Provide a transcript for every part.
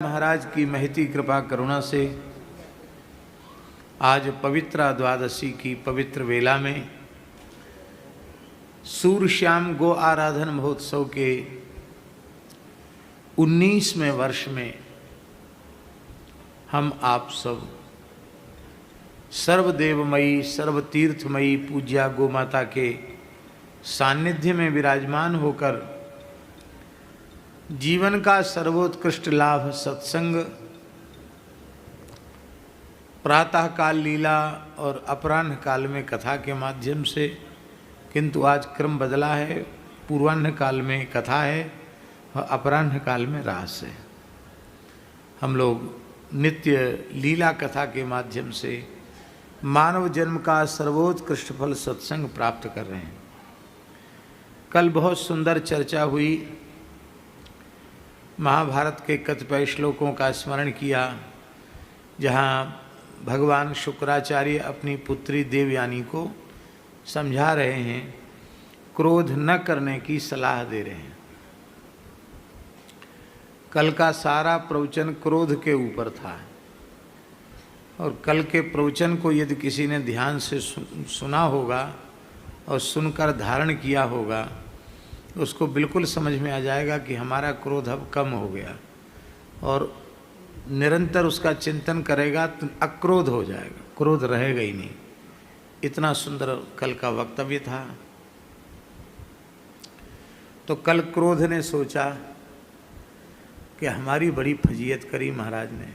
महाराज की महती कृपा करुणा से आज पवित्र द्वादशी की पवित्र वेला में सूर्यश्याम गो आराधन महोत्सव के 19वें वर्ष में हम आप सब सर्वदेवमयी सर्वतीर्थमयी पूज्या गो माता के सानिध्य में विराजमान होकर जीवन का सर्वोत्कृष्ट लाभ सत्संग, प्रातः काल लीला और अपराह्न काल में कथा के माध्यम से, किंतु आज क्रम बदला है, पूर्वाह्न काल में कथा है और अपराह्न काल में रास है। हम लोग नित्य लीला कथा के माध्यम से मानव जन्म का सर्वोत्कृष्ट फल सत्संग प्राप्त कर रहे हैं। कल बहुत सुंदर चर्चा हुई, महाभारत के कतिपय श्लोकों का स्मरण किया, जहाँ भगवान शुक्राचार्य अपनी पुत्री देवयानी को समझा रहे हैं, क्रोध न करने की सलाह दे रहे हैं। कल का सारा प्रवचन क्रोध के ऊपर था और कल के प्रवचन को यदि किसी ने ध्यान से सुना होगा और सुनकर धारण किया होगा, उसको बिल्कुल समझ में आ जाएगा कि हमारा क्रोध अब कम हो गया, और निरंतर उसका चिंतन करेगा तो अक्रोध हो जाएगा, क्रोध रहेगा ही नहीं। इतना सुंदर कल का वक्तव्य था। तो कल क्रोध ने सोचा कि हमारी बड़ी फजीयत करी महाराज ने,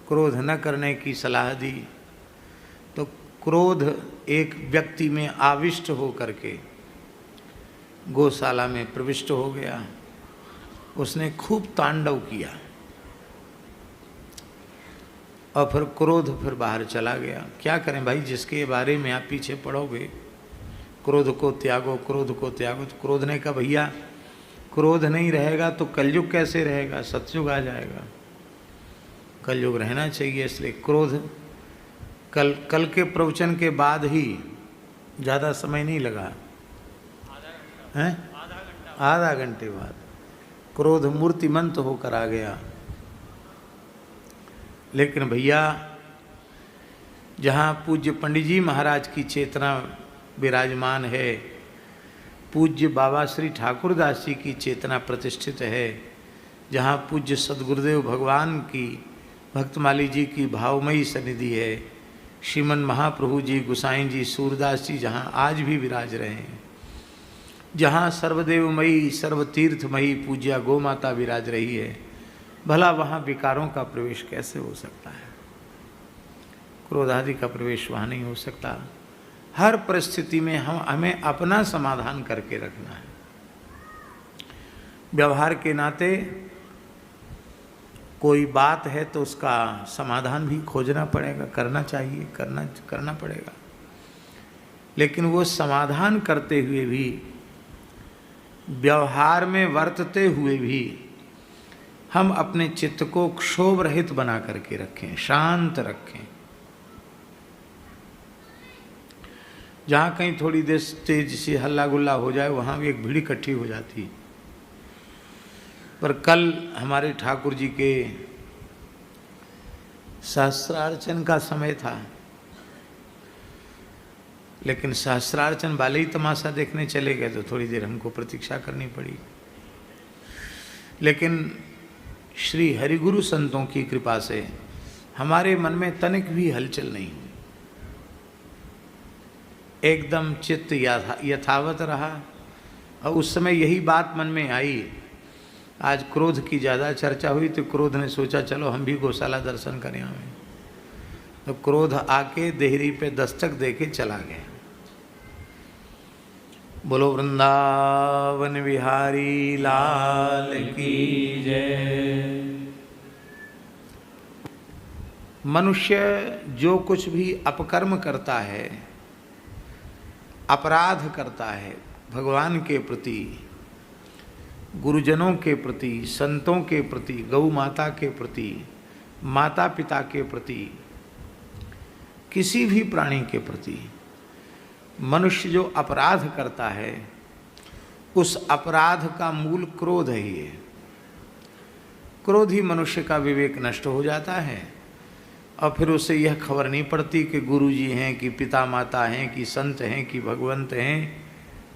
क्रोध न करने की सलाह दी। तो क्रोध एक व्यक्ति में आविष्ट हो करके गौशाला में प्रविष्ट हो गया। उसने खूब तांडव किया और फिर क्रोध फिर बाहर चला गया। क्या करें भाई, जिसके बारे में आप पीछे पड़ोगे, क्रोध को त्यागो, क्रोध को त्यागो। तो क्रोध ने कहा भैया क्रोध नहीं रहेगा तो कलयुग कैसे रहेगा, सतयुग आ जाएगा, कलयुग रहना चाहिए। इसलिए क्रोध कल के प्रवचन के बाद ही, ज़्यादा समय नहीं लगा, हैं, आधा घंटे बाद क्रोध मूर्तिमंत होकर आ गया। लेकिन भैया जहाँ पूज्य पंडित जी महाराज की चेतना विराजमान है, पूज्य बाबा श्री ठाकुरदास जी की चेतना प्रतिष्ठित है, जहाँ पूज्य सद्गुरुदेव भगवान की भक्तमाली जी की भावमयी सन्निधि है, श्रीमन महाप्रभु जी, गुसाई जी, सूरदास जी जहाँ आज भी विराज रहे हैं, जहाँ सर्वदेवमयी सर्वतीर्थमयी पूज्या गौ माता विराज रही है, भला वहाँ विकारों का प्रवेश कैसे हो सकता है? क्रोध आदि का प्रवेश वहाँ नहीं हो सकता। हर परिस्थिति में हमें अपना समाधान करके रखना है। व्यवहार के नाते कोई बात है तो उसका समाधान भी खोजना पड़ेगा, करना चाहिए, करना पड़ेगा। लेकिन वो समाधान करते हुए भी, व्यवहार में वर्तते हुए भी हम अपने चित्त को क्षोभ रहित बना करके रखें, शांत रखें। जहाँ कहीं थोड़ी देर तेज से हल्ला गुल्ला हो जाए, वहाँ भी एक भीड़ इकट्ठी हो जाती। पर कल हमारे ठाकुर जी के सहस्रार्चन का समय था, लेकिन सहस्रार्चन वाले ही तमाशा देखने चले गए तो थोड़ी देर हमको प्रतीक्षा करनी पड़ी। लेकिन श्री हरिगुरु संतों की कृपा से हमारे मन में तनिक भी हलचल नहीं हुई, एकदम चित्त यथावत रहा। और उस समय यही बात मन में आई, आज क्रोध की ज़्यादा चर्चा हुई तो क्रोध ने सोचा चलो हम भी गौशाला दर्शन करें हमें। तो क्रोध आके देहरी पे दस्तक देके चला गया। बोलो वृंदावन बिहारी लाल की जय। मनुष्य जो कुछ भी अपकर्म करता है, अपराध करता है, भगवान के प्रति, गुरुजनों के प्रति, संतों के प्रति, गौ माता के प्रति, माता पिता के प्रति, किसी भी प्राणी के प्रति मनुष्य जो अपराध करता है, उस अपराध का मूल क्रोध ही है। क्रोधी मनुष्य का विवेक नष्ट हो जाता है और फिर उसे यह खबर नहीं पड़ती कि गुरुजी हैं कि पिता माता हैं कि संत हैं कि भगवंत हैं।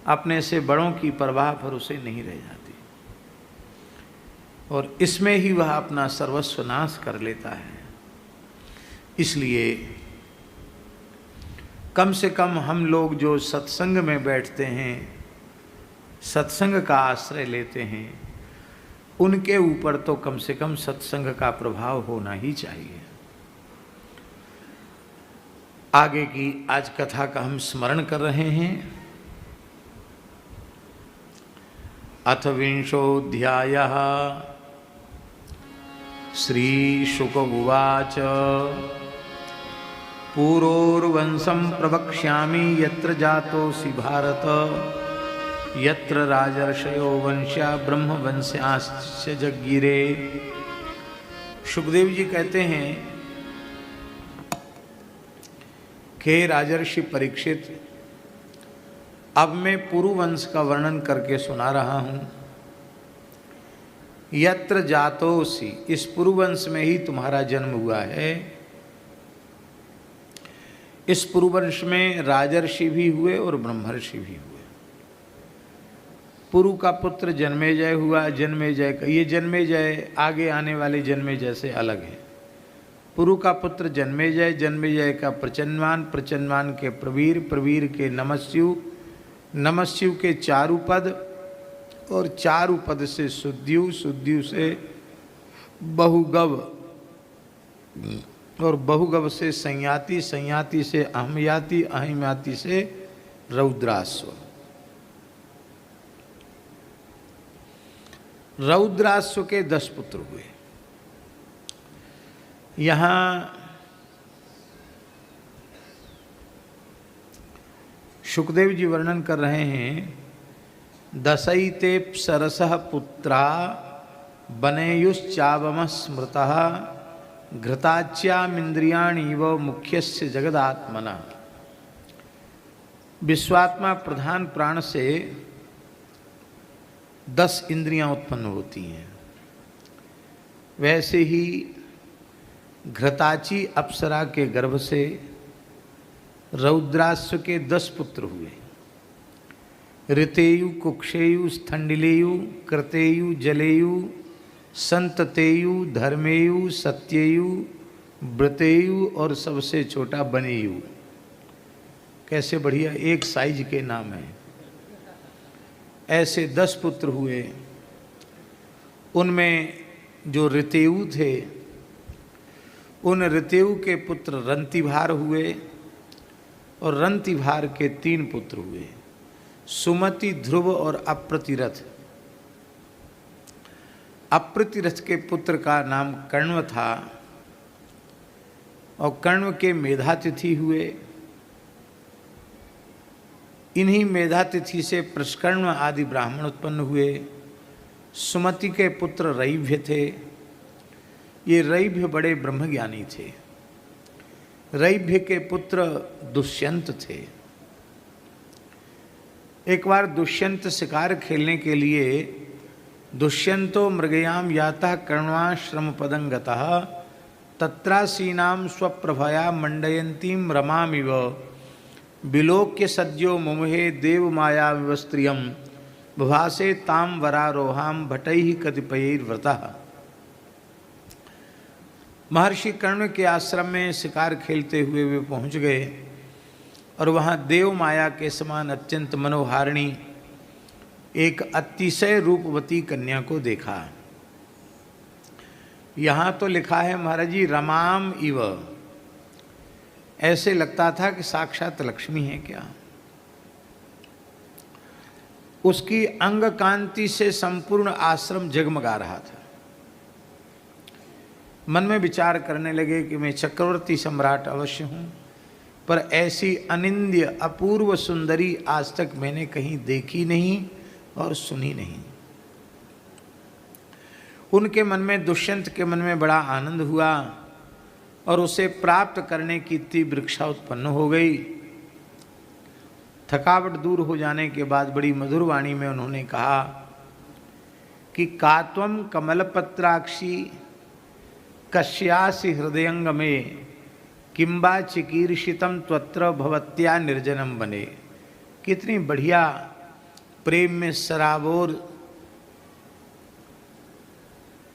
अपने से बड़ों की परवाह पर उसे नहीं रह जाती और इसमें ही वह अपना सर्वस्व नाश कर लेता है। इसलिए कम से कम हम लोग जो सत्संग में बैठते हैं, सत्संग का आश्रय लेते हैं, उनके ऊपर तो कम से कम सत्संग का प्रभाव होना ही चाहिए। आगे की आज कथा का हम स्मरण कर रहे हैं। अथ विंशोऽध्यायः। श्रीशुक उवाच पूर्वोर्वंशं प्रवक्ष्यामि यत्र जातोऽसि भारत यत्र राजर्षयो वंश्या ब्रह्मवंश्याश्च जज्ञिरे। सुखदेव जी कहते हैं कि राजर्षि परीक्षित, अब मैं पुरुवंश का वर्णन करके सुना रहा हूँ। यत्र जातोसी, इस पुरुवंश में ही तुम्हारा जन्म हुआ है। इस पुरुवंश में राजर्षि भी हुए और ब्रह्मर्षि भी हुए। पुरु का पुत्र जन्मेजय हुआ। जन्मेजय का, ये जन्मेजय आगे आने वाले जन्मेजय से अलग है। पुरु का पुत्र जन्मेजय, जन्मेजय का प्रचन्वान, प्रचन्वान के प्रवीर, प्रवीर के नमस्यु, नमस्यु के चारुपद और चारुपद से सुद्यु, सुद्यु से बहुगव और बहुगव से संयाति, संयाति से अहमयाति, अहमयाति से रौद्रास्व। रौद्रास्व के 10 पुत्र हुए। यहाँ सुखदेव जी वर्णन कर रहे हैं, दशैते सरसः पुत्रा बनेयुश्चावम स्मृतः घृताच्यामिन्द्रियाणि व मुख्यस्य जगदात्मना। विश्वात्मा प्रधान प्राण से 10 इंद्रियां उत्पन्न होती हैं। वैसे ही घृताची अप्सरा के गर्भ से रौद्रास्व के 10 पुत्र हुए। ऋतेयु, कुक्षेयु, स्थंडिलेयु, कृतेयु, जलेयु, संततेयु, धर्मेयु, सत्येयु, व्रतेयु और सबसे छोटा बनेयु। कैसे बढ़िया एक साइज के नाम है। ऐसे 10 पुत्र हुए। उनमें जो ऋतेयु थे, उन ऋतेयु के पुत्र रंतिभार हुए और रंतिभार के 3 पुत्र हुए, सुमति, ध्रुव और अप्रतिरथ। अप्रतिरथ के पुत्र का नाम कण्व था और कण्व के मेधातिथि हुए। इन्हीं मेधातिथि से प्रष्कण्व आदि ब्राह्मण उत्पन्न हुए। सुमति के पुत्र रैभ्य थे। ये रैभ्य बड़े ब्रह्मज्ञानी थे। रैभ्य के पुत्र दुष्यंत थे। एक बार दुष्यंत शिकार खेलने के लिए दुष्यंतो मृगयाम यातः कर्णवाश्रम पदं गतः तत्रासीनां स्वप्रभया मंडयन्तीं रमामिव विलोक्य सद्यो मुमुहे देवमाया विवस्त्रियं भभासे ताम वरारोहाम भटैः कतिपयैर्व्रतः। महर्षि कर्ण के आश्रम में शिकार खेलते हुए वे पहुंच गए और वहाँ देव माया के समान अत्यंत मनोहारिणी एक अतिशय रूपवती कन्या को देखा। यहाँ तो लिखा है महाराज जी रमाम इव, ऐसे लगता था कि साक्षात लक्ष्मी है क्या। उसकी अंग कांति से संपूर्ण आश्रम जगमगा रहा था। मन में विचार करने लगे कि मैं चक्रवर्ती सम्राट अवश्य हूँ, पर ऐसी अनिंद्य अपूर्व सुंदरी आज तक मैंने कहीं देखी नहीं और सुनी नहीं। उनके मन में, दुष्यंत के मन में बड़ा आनंद हुआ और उसे प्राप्त करने की तीव्र इच्छा उत्पन्न हो गई। थकावट दूर हो जाने के बाद बड़ी मधुर वाणी में उन्होंने कहा कि कात्वम कमलपत्राक्षी कश्यासि हृदयंग में किंबा चिकीर्षितम त्वत्र भवत्या निर्जनम बने। कितनी बढ़िया प्रेम में सराबोर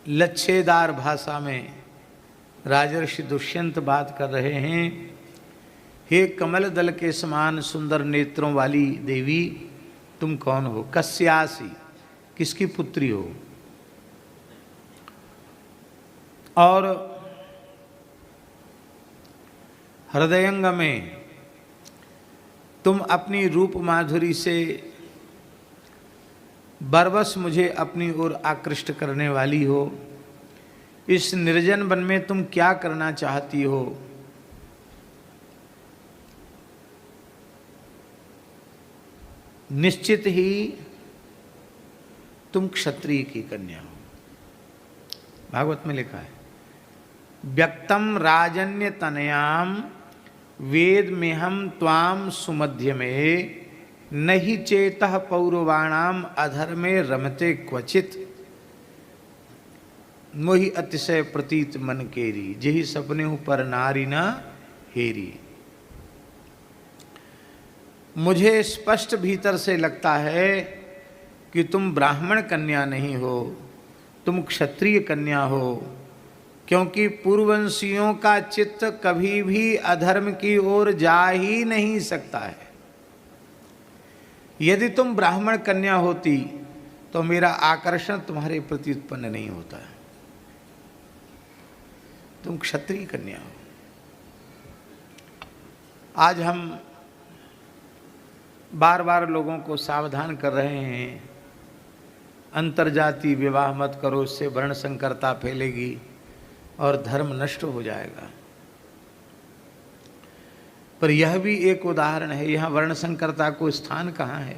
लच्छेदार भाषा में राजर्षि दुष्यंत बात कर रहे हैं। हे कमल दल के समान सुंदर नेत्रों वाली देवी, तुम कौन हो? कस्यासी, किसकी पुत्री हो? और हृदयंग में तुम अपनी रूप माधुरी से बरबस मुझे अपनी ओर आकृष्ट करने वाली हो। इस निर्जन वन में तुम क्या करना चाहती हो? निश्चित ही तुम क्षत्रिय की कन्या हो। भागवत में लिखा है, व्यक्तम राजन्य तनयाम वेद में हम त्वाम सुमध्य में नहीं चेतः पौरवाणाम अधर्मे रमते क्वचित मोहि अतिशय प्रतीत मन केरी जेहि सपने पर नारी न हेरी। मुझे स्पष्ट भीतर से लगता है कि तुम ब्राह्मण कन्या नहीं हो, तुम क्षत्रिय कन्या हो, क्योंकि पूर्ववंशियों का चित्त कभी भी अधर्म की ओर जा ही नहीं सकता है। यदि तुम ब्राह्मण कन्या होती तो मेरा आकर्षण तुम्हारे प्रति उत्पन्न नहीं होता है। तुम क्षत्रिय कन्या हो। आज हम बार बार लोगों को सावधान कर रहे हैं, अंतर्जातीय विवाह मत करो, इससे वर्ण संकरता फैलेगी और धर्म नष्ट हो जाएगा। पर यह भी एक उदाहरण है, यहाँ वर्ण संकरता को स्थान कहाँ है?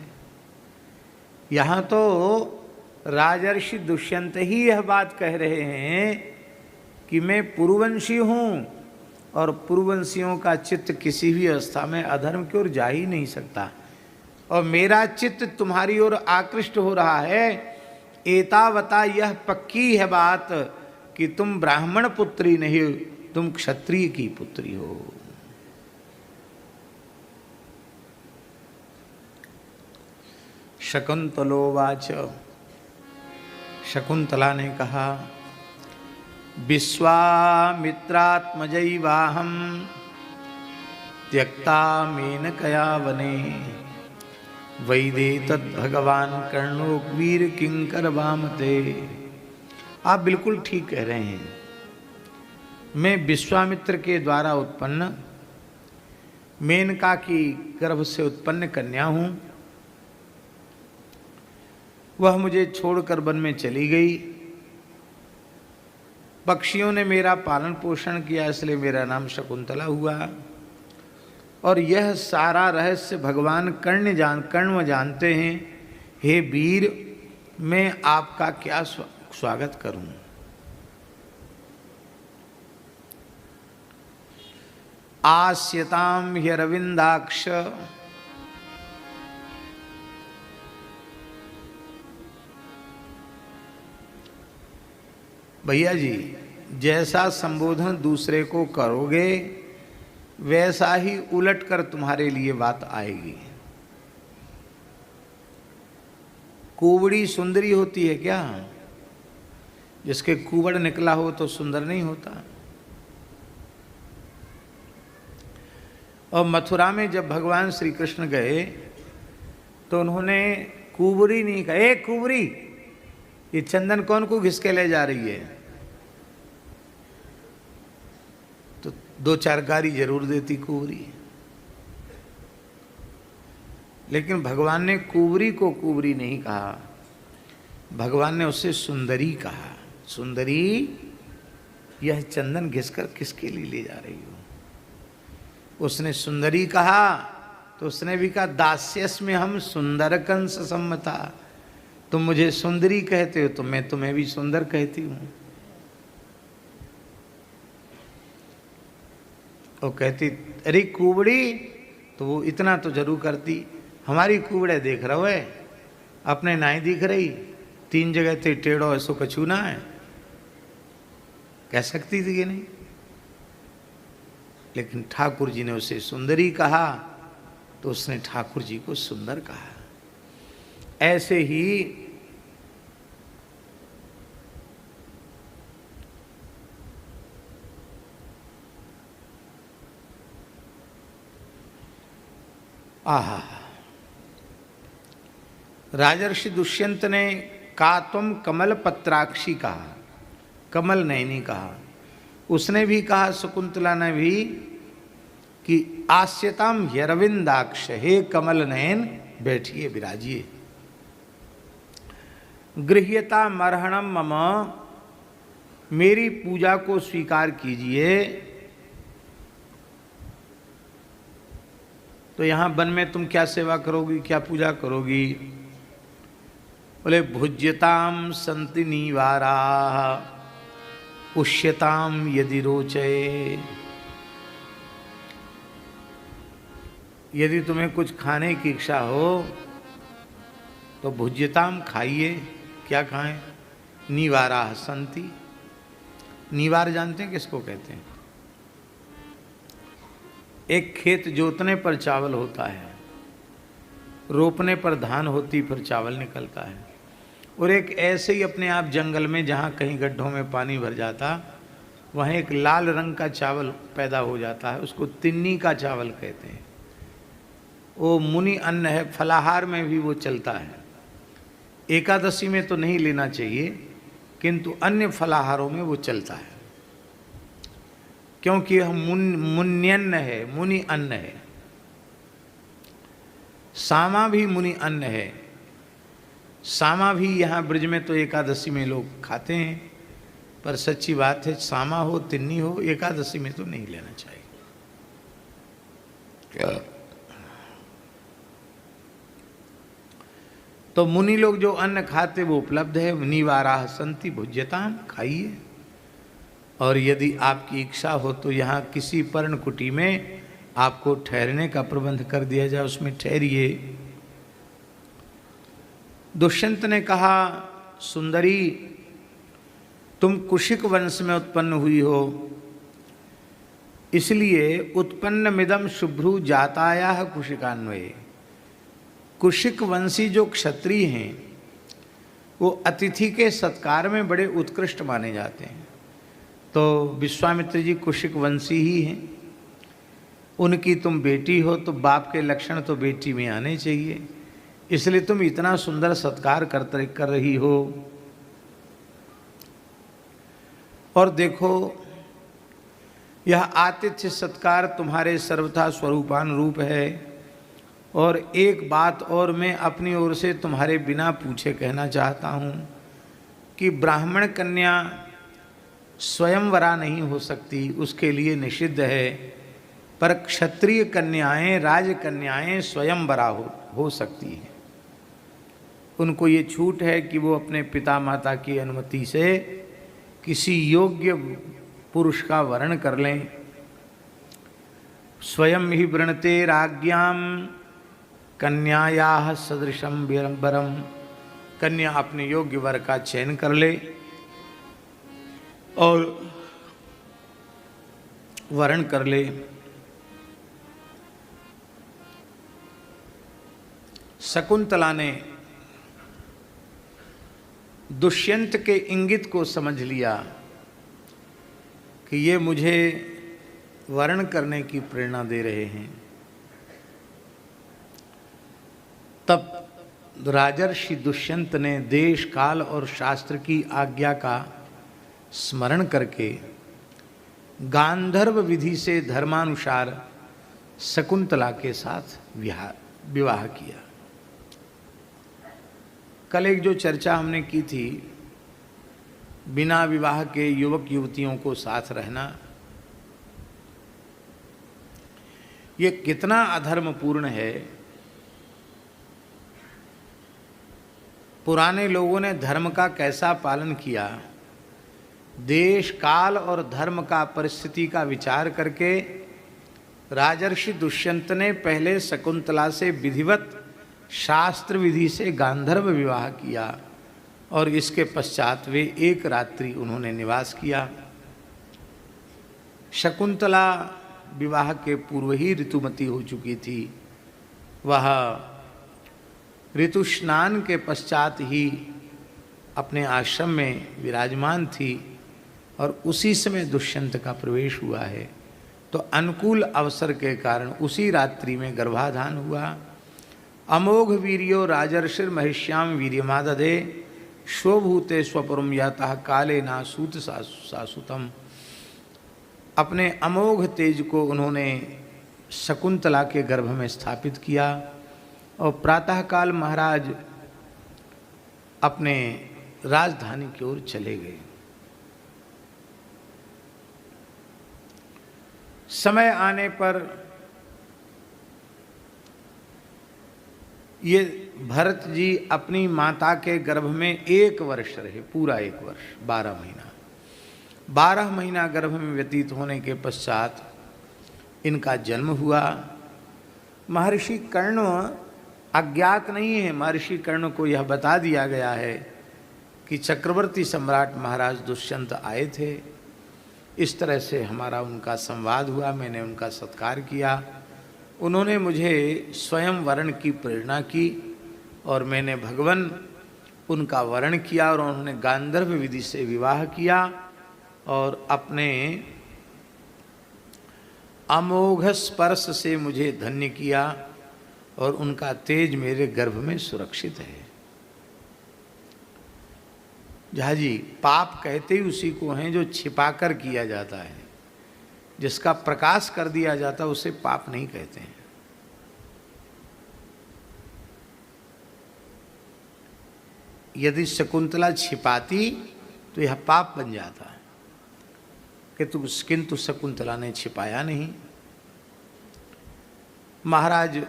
यहाँ तो राजर्षि दुष्यंत ही यह बात कह रहे हैं कि मैं पूर्ववंशी हूँ और पूर्ववंशियों का चित्त किसी भी अवस्था में अधर्म की ओर जा ही नहीं सकता, और मेरा चित्त तुम्हारी ओर आकृष्ट हो रहा है। एतावता यह पक्की है बात कि तुम ब्राह्मण पुत्री नहीं, तुम क्षत्रिय की पुत्री हो। शकुंतलोवाच, शकुंतला ने कहा, विश्वामित्रात्मजैवाहं त्यक्ता मेनकया वने वैदे तद्भगवान कर्णो वीर किंकर वामते। आप बिल्कुल ठीक कह रहे हैं। मैं विश्वामित्र के द्वारा उत्पन्न मेनका की गर्भ से उत्पन्न कन्या हूँ। वह मुझे छोड़कर वन में चली गई। पक्षियों ने मेरा पालन पोषण किया, इसलिए मेरा नाम शकुंतला हुआ। और यह सारा रहस्य भगवान कर्ण जानते हैं। हे वीर, मैं आपका क्या स्वागत करूं? आस्यताम ह्यरविंदाक्ष भैया जी, जैसा संबोधन दूसरे को करोगे वैसा ही उलट कर तुम्हारे लिए बात आएगी। कुबड़ी सुंदरी होती है क्या? जिसके कुबड़ निकला हो तो सुंदर नहीं होता। और मथुरा में जब भगवान श्री कृष्ण गए तो उन्होंने कुबड़ी नहीं कहा, ए कुबड़ी, ये चंदन कौन को घिसके ले जा रही है? तो दो चार गारी जरूर देती कुबरी। लेकिन भगवान ने कुबरी को कुबरी नहीं कहा, भगवान ने उससे सुंदरी कहा। सुंदरी, यह चंदन घिसकर किसके लिए ले जा रही हो? उसने सुंदरी कहा तो उसने भी कहा, दास्यस में हम सुंदर कंस सम्मता। तुम मुझे सुंदरी कहते हो तो मैं तुम्हें भी सुंदर कहती हूं। वो कहती, अरे कुबड़ी, तो वो इतना तो जरूर करती, हमारी कुबड़े देख रहे हो, अपने नाई दिख रही, 3 जगह थे टेढ़ो ऐसो कछु ना है, कह सकती थी कि नहीं? लेकिन ठाकुर जी ने उसे सुंदरी कहा तो उसने ठाकुर जी को सुंदर कहा। ऐसे ही आहा, राजर्षि दुष्यंत ने का तुम कमल पत्राक्षी कहा, कमल नयनी कहा। उसने भी कहा, शकुंतला ने भी, कि आस्यताम ह्यरविंदाक्ष, हे कमल नयन बैठिए विराजिए। गृह्यता मर्हणम मम, मेरी पूजा को स्वीकार कीजिए। तो यहां वन में तुम क्या सेवा करोगी, क्या पूजा करोगी? बोले भुज्यताम संति निवारा उष्यताम यदि रोचये। यदि तुम्हें कुछ खाने की इच्छा हो तो भुज्यताम खाइए। क्या खाएं? निवारा संति। निवार जानते हैं किसको कहते हैं? एक खेत जोतने पर चावल होता है, रोपने पर धान होती, फिर चावल निकलता है। और एक ऐसे ही अपने आप जंगल में जहाँ कहीं गड्ढों में पानी भर जाता, वहाँ एक लाल रंग का चावल पैदा हो जाता है, उसको तिन्नी का चावल कहते हैं। वो मुनि अन्न है, फलाहार में भी वो चलता है। एकादशी में तो नहीं लेना चाहिए, किंतु अन्य फलाहारों में वो चलता है, क्योंकि यह मुन्यन्न है, मुनि अन्न है। सामा भी मुनि अन्न है। सामा भी यहाँ ब्रज में तो एकादशी में लोग खाते हैं, पर सच्ची बात है, सामा हो तिन्नी हो, एकादशी में तो नहीं लेना चाहिए। क्या? तो मुनि लोग जो अन्न खाते वो उपलब्ध है। निवाराः संति भुज्यताम, खाइए। और यदि आपकी इच्छा हो तो यहाँ किसी पर्णकुटी में आपको ठहरने का प्रबंध कर दिया जाए, उसमें ठहरिए। दुष्यंत ने कहा, सुंदरी तुम कुशिक वंश में उत्पन्न हुई हो, इसलिए उत्पन्न मिदम शुभ्रु जातायाः कुशिकान्वये। कुशिक वंशी जो क्षत्रिय हैं वो अतिथि के सत्कार में बड़े उत्कृष्ट माने जाते हैं। तो विश्वामित्र जी कुशिक वंशी ही हैं। उनकी तुम बेटी हो तो बाप के लक्षण तो बेटी में आने चाहिए, इसलिए तुम इतना सुंदर सत्कार कर रही हो। और देखो, यह आतिथ्य सत्कार तुम्हारे सर्वथा स्वरूपान रूप है। और एक बात और मैं अपनी ओर से तुम्हारे बिना पूछे कहना चाहता हूँ कि ब्राह्मण कन्या स्वयंवरा नहीं हो सकती, उसके लिए निषिद्ध है। पर क्षत्रिय कन्याएं, राजकन्याएं स्वयंवरा हो सकती हैं। उनको ये छूट है कि वो अपने पिता माता की अनुमति से किसी योग्य पुरुष का वरण कर लें। स्वयं ही वृणते राज्ञाम कन्यायाः सदृशम विरंबरम। कन्या अपने योग्य वर का चयन कर ले और वरण कर ले। शकुंतला ने दुष्यंत के इंगित को समझ लिया कि ये मुझे वर्ण करने की प्रेरणा दे रहे हैं। तब राजर्षि दुष्यंत ने देश काल और शास्त्र की आज्ञा का स्मरण करके गांधर्व विधि से धर्मानुसार शकुंतला के साथ विवाह किया। कल एक जो चर्चा हमने की थी, बिना विवाह के युवक युवतियों को साथ रहना, ये कितना अधर्मपूर्ण है। पुराने लोगों ने धर्म का कैसा पालन किया, देश काल और धर्म का परिस्थिति का विचार करके राजर्षि दुष्यंत ने पहले शकुंतला से विधिवत शास्त्र विधि से गांधर्व विवाह किया और इसके पश्चात वे एक रात्रि उन्होंने निवास किया। शकुंतला विवाह के पूर्व ही ऋतुमती हो चुकी थी। वह ऋतु स्नान के पश्चात ही अपने आश्रम में विराजमान थी और उसी समय दुष्यंत का प्रवेश हुआ है। तो अनुकूल अवसर के कारण उसी रात्रि में गर्भाधान हुआ। अमोघ वीर्यो राजर्षिर महिष्याम वीर्यमाददे स्वभूते स्वपुरम यातः काले नासूत सासुतम। अपने अमोघ तेज को उन्होंने शकुंतला के गर्भ में स्थापित किया और प्रातःकाल महाराज अपने राजधानी की ओर चले गए। समय आने पर ये भरत जी अपनी माता के गर्भ में 1 वर्ष रहे, पूरा 1 वर्ष 12 महीना। 12 महीना गर्भ में व्यतीत होने के पश्चात इनका जन्म हुआ। महर्षि कर्ण अज्ञात नहीं है, महर्षि कर्ण को यह बता दिया गया है कि चक्रवर्ती सम्राट महाराज दुष्यंत आए थे। इस तरह से हमारा उनका संवाद हुआ, मैंने उनका सत्कार किया। उन्होंने मुझे स्वयं वरण की प्रेरणा की और मैंने भगवान उनका वरण किया और उन्होंने गांधर्व विधि से विवाह किया और अपने अमोघ स्पर्श से मुझे धन्य किया और उनका तेज मेरे गर्भ में सुरक्षित है। जहाँ जी पाप कहते ही उसी को हैं जो छिपाकर किया जाता है, जिसका प्रकाश कर दिया जाता है उसे पाप नहीं कहते हैं। यदि शकुंतला छिपाती तो यह पाप बन जाता है, किंतु शकुंतला ने छिपाया नहीं। महाराज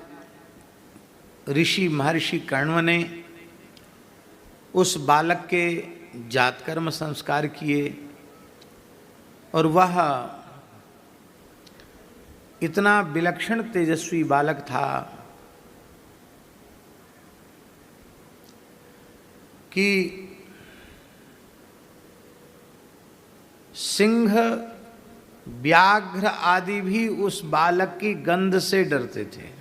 ऋषि महर्षि कण्व ने उस बालक के जातकर्म संस्कार किए और वह इतना विलक्षण तेजस्वी बालक था कि सिंह व्याघ्र आदि भी उस बालक की गंध से डरते थे।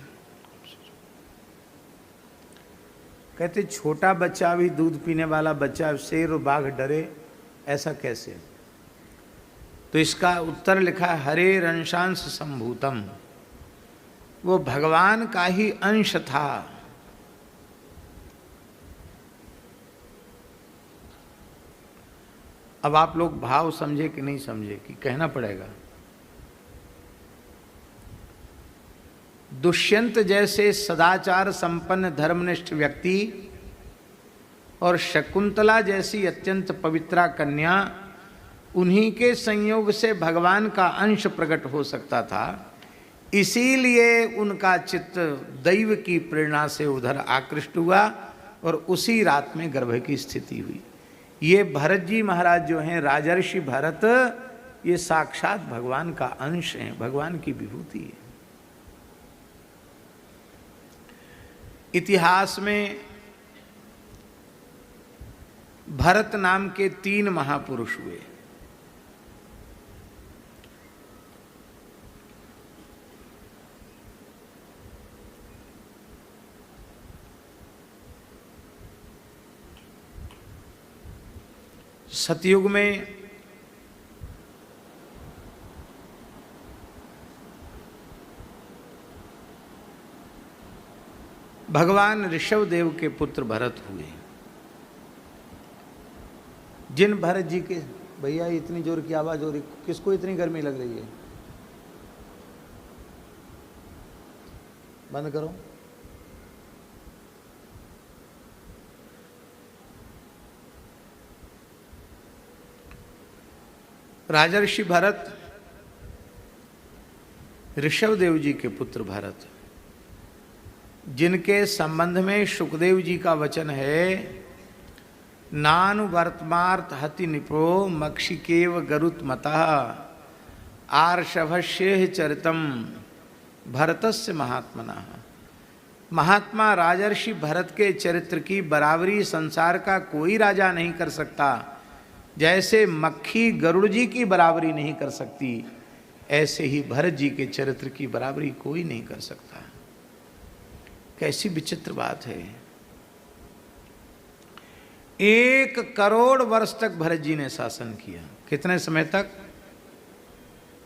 कहते छोटा बच्चा भी, दूध पीने वाला बच्चा, शेर और बाघ डरे, ऐसा कैसे? तो इसका उत्तर लिखा है हरे रंशांश संभूतम, वो भगवान का ही अंश था। अब आप लोग भाव समझे कि नहीं समझे कि कहना पड़ेगा। दुष्यंत जैसे सदाचार संपन्न धर्मनिष्ठ व्यक्ति और शकुंतला जैसी अत्यंत पवित्रा कन्या, उन्हीं के संयोग से भगवान का अंश प्रकट हो सकता था। इसीलिए उनका चित्त दैव की प्रेरणा से उधर आकृष्ट हुआ और उसी रात में गर्भ की स्थिति हुई। ये भरत जी महाराज जो हैं, राजर्षि भरत, ये साक्षात भगवान का अंश हैं, भगवान की विभूति है। इतिहास में भरत नाम के 3 महापुरुष हुए। सतयुग में भगवान ऋषभदेव के पुत्र भरत हुए। जिन भरत जी के, भैया इतनी जोर की आवाज हो रही, किसको इतनी गर्मी लग रही है? बंद करो। राजर्षि भरत, ऋषभदेव जी के पुत्र भरत, जिनके संबंध में शुकदेव जी का वचन है, नानु वर्तमार्थ हति निपो मक्षिकेव गरुत मतः आर्षभस्येह चरितम भरतस्य महात्मनः। महात्मा राजर्षि भरत के चरित्र की बराबरी संसार का कोई राजा नहीं कर सकता। जैसे मक्खी गरुड़ जी की बराबरी नहीं कर सकती, ऐसे ही भरत जी के चरित्र की बराबरी कोई नहीं कर सकता। कैसी विचित्र बात है। 1 करोड़ वर्ष तक भरत जी ने शासन किया। कितने समय तक?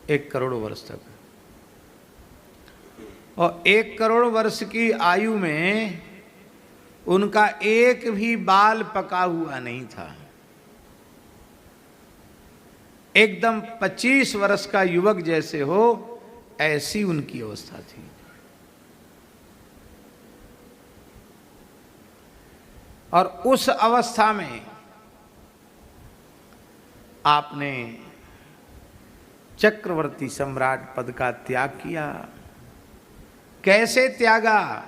1 करोड़ वर्ष तक। और 1 करोड़ वर्ष की आयु में उनका एक भी बाल पका हुआ नहीं था। एकदम 25 वर्ष का युवक जैसे हो, ऐसी उनकी अवस्था थी। और उस अवस्था में आपने चक्रवर्ती सम्राट पद का त्याग किया। कैसे त्यागा?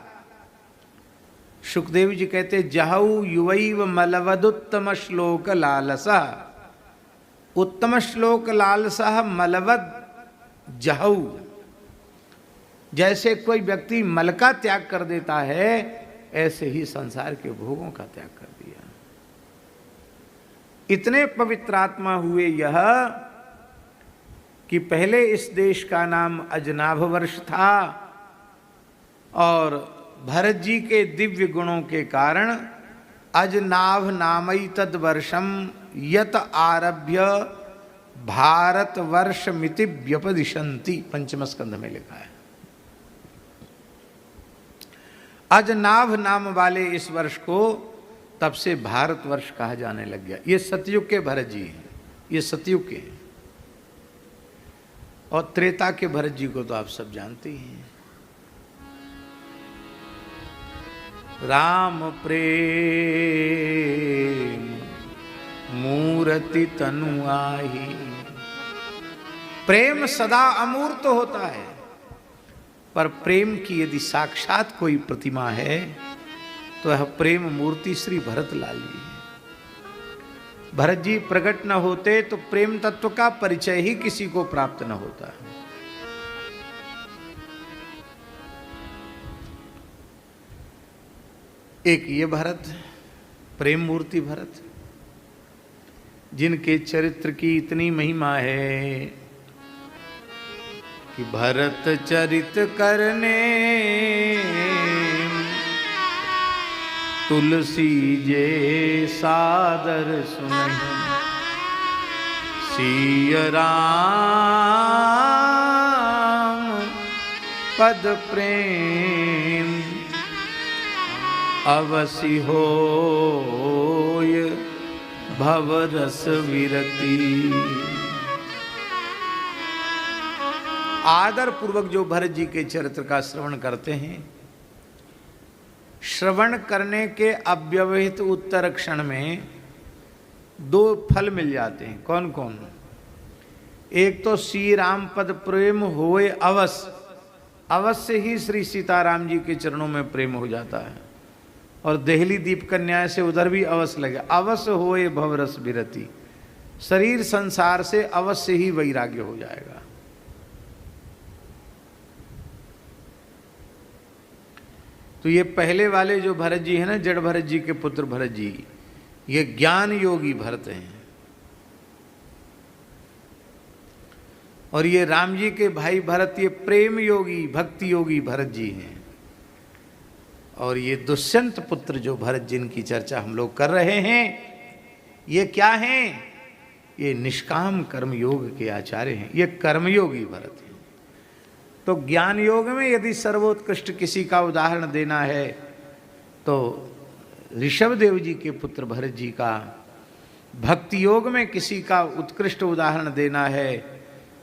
सुखदेव जी कहते, जहऊ युवैव मलवदुत्तम श्लोक लालसा। उत्तम श्लोक लालसा मलवद जहऊ। जैसे कोई व्यक्ति मल का त्याग कर देता है, ऐसे ही संसार के भोगों का त्याग कर दिया। इतने पवित्र आत्मा हुए यह कि पहले इस देश का नाम अजनाभ वर्ष था, और भरत जी के दिव्य गुणों के कारण अजनाभ नामई तद वर्षम यत आरभ्य भारत वर्ष मिति व्यपदिशंति, पंचम स्कंध में लिखा है। अजनाभ नाम वाले इस वर्ष को तब से भारत वर्ष कहा जाने लग गया। ये सतयुग के भरत जी हैं, ये सतयुग के हैं। और त्रेता के भरत जी को तो आप सब जानते ही हैं। राम प्रेम मूर्ति तनु आही। प्रेम सदा अमूर्त होता है, पर प्रेम की यदि साक्षात कोई प्रतिमा है तो यह प्रेम मूर्ति श्री भरत लाल जी है। भरत जी प्रकट न होते तो प्रेम तत्व का परिचय ही किसी को प्राप्त न होता। एक ये भरत, प्रेम मूर्ति भरत, जिनके चरित्र की इतनी महिमा है कि भरत चरित करने तुलसी जे सादर सुनहि। सिय राम पद प्रेम अवसि होय भवरस विरति। आदर पूर्वक जो भरत जी के चरित्र का श्रवण करते हैं, श्रवण करने के अव्यवहित उत्तर क्षण में 2 फल मिल जाते हैं। कौन कौन? एक तो श्री राम पद प्रेम होए अवश्य, अवश्य ही श्री सीताराम जी के चरणों में प्रेम हो जाता है। और देहली दीप कन्या से उधर भी अवश्य लगे, अवश्य होए भवरस विरति, शरीर संसार से अवश्य ही वैराग्य हो जाएगा। तो ये पहले वाले जो भरत जी हैं ना, जड़ भरत जी के पुत्र भरत जी, ये ज्ञान योगी भरत हैं। और ये राम जी के भाई भरत, ये प्रेम योगी भक्ति योगी भरत जी हैं। और ये दुष्यंत पुत्र जो भरत जिनकी चर्चा हम लोग कर रहे हैं, ये क्या हैं? ये निष्काम कर्म योग के आचार्य हैं। ये कर्मयोगी भरत हैं। तो ज्ञान योग में यदि सर्वोत्कृष्ट किसी का उदाहरण देना है तो ऋषभ देव जी के पुत्र भरत जी का, भक्ति योग में किसी का उत्कृष्ट उदाहरण देना है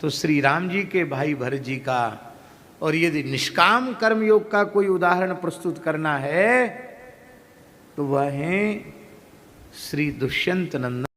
तो श्री राम जी के भाई भरत जी का, और यदि निष्काम कर्म योग का कोई उदाहरण प्रस्तुत करना है तो वह है श्री दुष्यंत नंदन